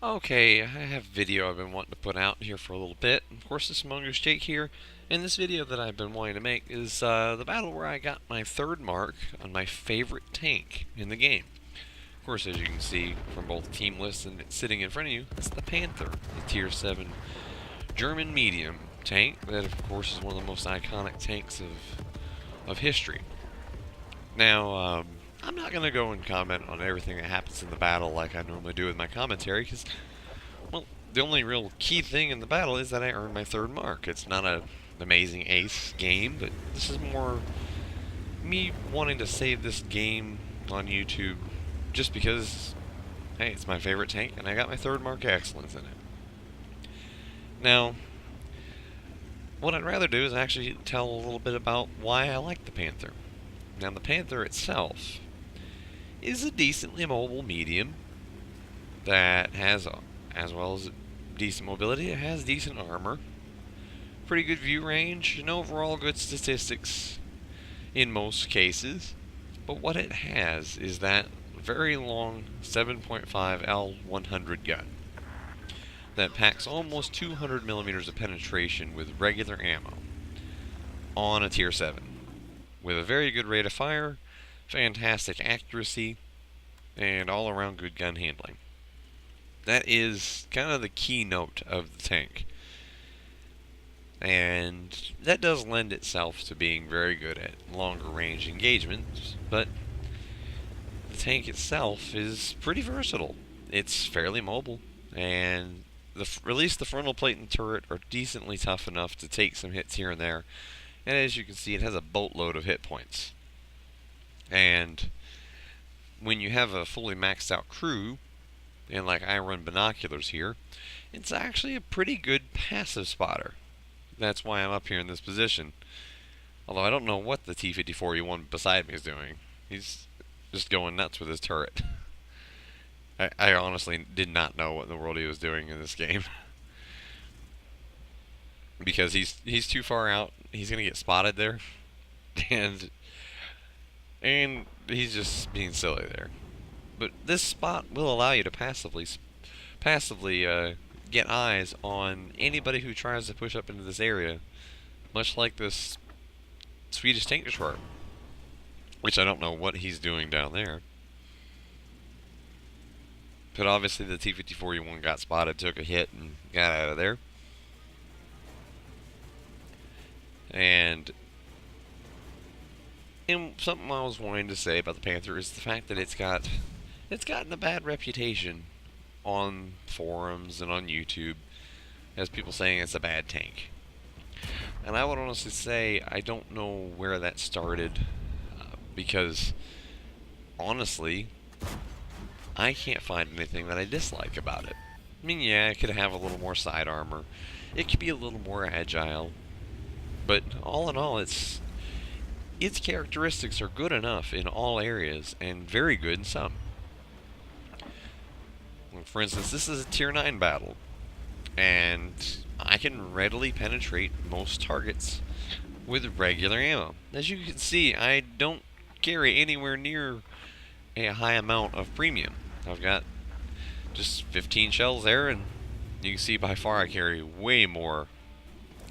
Okay, I have a video I've been wanting to put out here for a little bit. Of course, this is Mongoose Jake here, and this video that I've been wanting to make is the battle where I got my third mark on my favorite tank in the game. Of course, as you can see from both team lists and it's sitting in front of you, it's the Panther, the Tier 7 German medium tank that, of course, is one of the most iconic tanks of history. Now, I'm not going to go and comment on everything that happens in the battle like I normally do with my commentary, because, well, the only real key thing in the battle is that I earned my third mark. It's not an amazing ace game, but this is more me wanting to save this game on YouTube just because, hey, it's my favorite tank, and I got my third mark of excellence in it. Now, what I'd rather do is actually tell a little bit about why I like the Panther. Now, the Panther itself is a decently mobile medium that has, as well as decent mobility, it has decent armor, pretty good view range, and overall good statistics in most cases. But what it has is that very long 7.5 L100 gun that packs almost 200 millimeters of penetration with regular ammo on a Tier 7, with a very good rate of fire, fantastic accuracy, and all-around good gun handling. That is kind of the keynote of the tank. And that does lend itself to being very good at longer range engagements, but the tank itself is pretty versatile. It's fairly mobile, and at least the frontal plate and turret are decently tough enough to take some hits here and there. And as you can see, it has a boatload of hit points. And when you have a fully maxed out crew, and like I run binoculars here, it's actually a pretty good passive spotter. That's why I'm up here in this position. Although I don't know what the T-54E1 beside me is doing. He's just going nuts with his turret. I honestly did not know what in the world he was doing in this game. Because he's too far out. He's gonna get spotted there. And he's just being silly there. But this spot will allow you to passively get eyes on anybody who tries to push up into this area, much like this Swedish tank destroyer, which I don't know what he's doing down there. But obviously the T-54E1 got spotted, took a hit, and got out of there. And something I was wanting to say about the Panther is the fact that it's gotten a bad reputation on forums and on YouTube as people saying it's a bad tank. And I would honestly say I don't know where that started, because honestly, I can't find anything that I dislike about it. I mean, yeah, it could have a little more side armor, it could be a little more agile, but all in all, its characteristics are good enough in all areas and very good in some. For instance, this is a Tier 9 battle, and I can readily penetrate most targets with regular ammo. As you can see, I don't carry anywhere near a high amount of premium. I've got just 15 shells there, and you can see by far I carry way more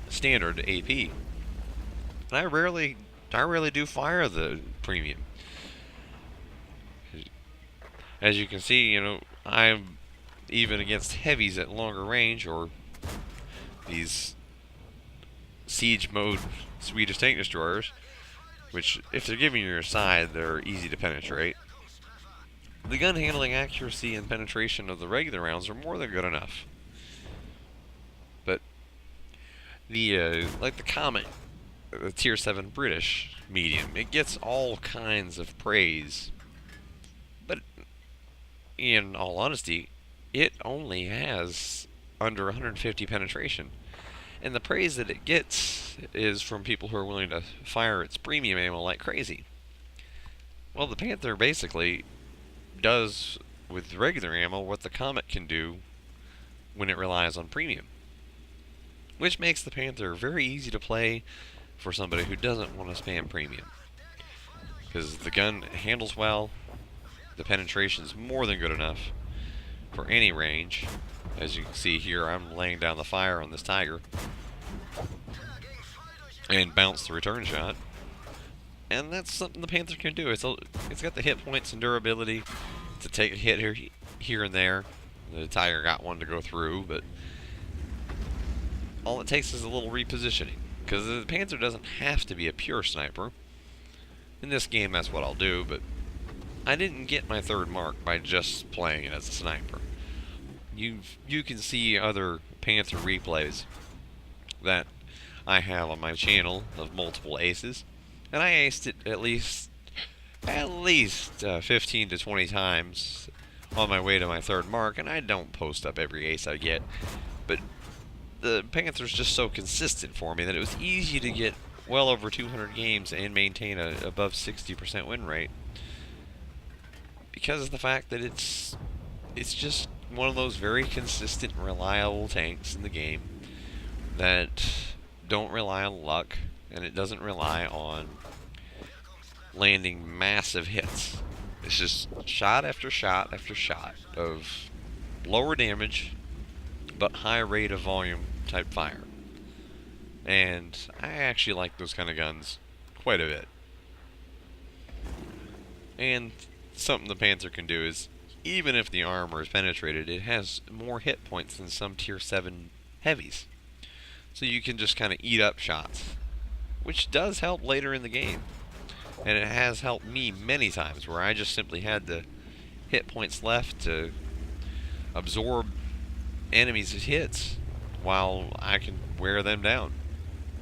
standard AP. And I rarely do fire the premium. As you can see, I'm even against heavies at longer range, or these siege mode Swedish tank destroyers, which if they're giving you your side, they're easy to penetrate. The gun handling accuracy and penetration of the regular rounds are more than good enough. But like the Comet, the Tier 7 British medium, it gets all kinds of praise. But in all honesty, it only has under 150 penetration. And the praise that it gets is from people who are willing to fire its premium ammo like crazy. Well, the Panther basically does with regular ammo what the Comet can do when it relies on premium, which makes the Panther very easy to play for somebody who doesn't want to spam premium, because the gun handles well, the penetration is more than good enough, for any range. As you can see here, I'm laying down the fire on this tiger and bounce the return shot. And that's something the Panther can do. It's got the hit points and durability to take a hit here and there. The tiger got one to go through, but all it takes is a little repositioning. Because the Panther doesn't have to be a pure sniper. In this game, that's what I'll do, but I didn't get my third mark by just playing it as a sniper. You can see other Panther replays that I have on my channel of multiple aces, and I aced it at least 15 to 20 times on my way to my third mark, and I don't post up every ace I get, but the Panther's just so consistent for me that it was easy to get well over 200 games and maintain a above 60% win rate, because of the fact that it's just one of those very consistent, reliable tanks in the game that don't rely on luck, and it doesn't rely on landing massive hits. It's just shot after shot after shot of lower damage but high rate of volume type fire. And I actually like those kind of guns quite a bit. And something the Panther can do is, even if the armor is penetrated, it has more hit points than some tier 7 heavies. So you can just kind of eat up shots, which does help later in the game. And it has helped me many times where I just simply had the hit points left to absorb enemies' hits while I can wear them down.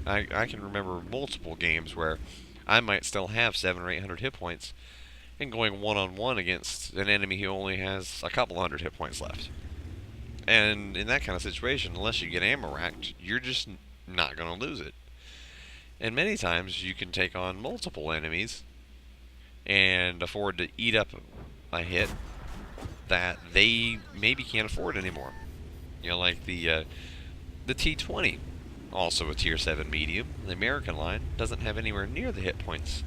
I can remember multiple games where I might still have 700 or 800 hit points and going one-on-one against an enemy who only has a couple hundred hit points left. And in that kind of situation, unless you get ammo racked, you're just not going to lose it. And many times you can take on multiple enemies and afford to eat up a hit that they maybe can't afford anymore. You know, like the T-20, also a tier 7 medium. The American line doesn't have anywhere near the hit points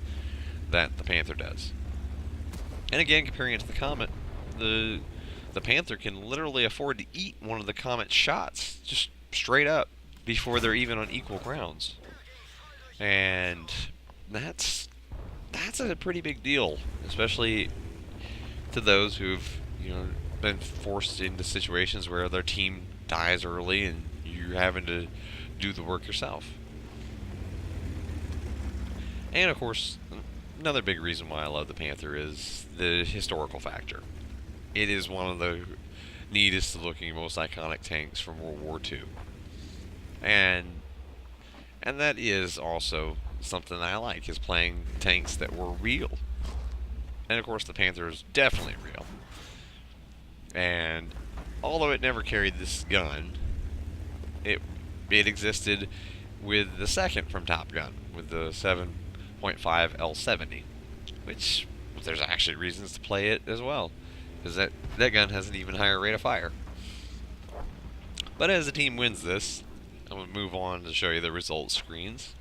that the Panther does. And again, comparing it to the Comet, the Panther can literally afford to eat one of the Comet's shots, just straight up, before they're even on equal grounds. And that's a pretty big deal, especially to those who've, you know, been forced into situations where their team dies early and you're having to do the work yourself. And of course, another big reason why I love the Panther is the historical factor. It is one of the neatest looking, most iconic tanks from World War II. And that is also something I like, is playing tanks that were real. And of course the Panther is definitely real. And although it never carried this gun, it existed with the second from Top Gun, with the 7.5 L70, which there's actually reasons to play it as well, because that gun has an even higher rate of fire. But as the team wins this, I'm going to move on to show you the results screens.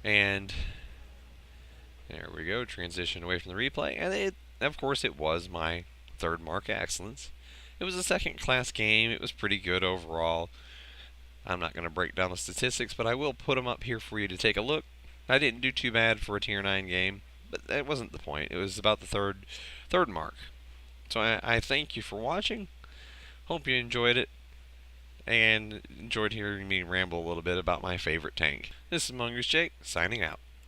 And there we go, transition away from the replay. And of course it was my third mark excellence. It was a second class game. It was pretty good overall. I'm not going to break down the statistics, but I will put them up here for you to take a look. I didn't do too bad for a tier 9 game, but that wasn't the point. It was about the third mark. So I thank you for watching. Hope you enjoyed it, and enjoyed hearing me ramble a little bit about my favorite tank. This is Mongoose Jake, signing out.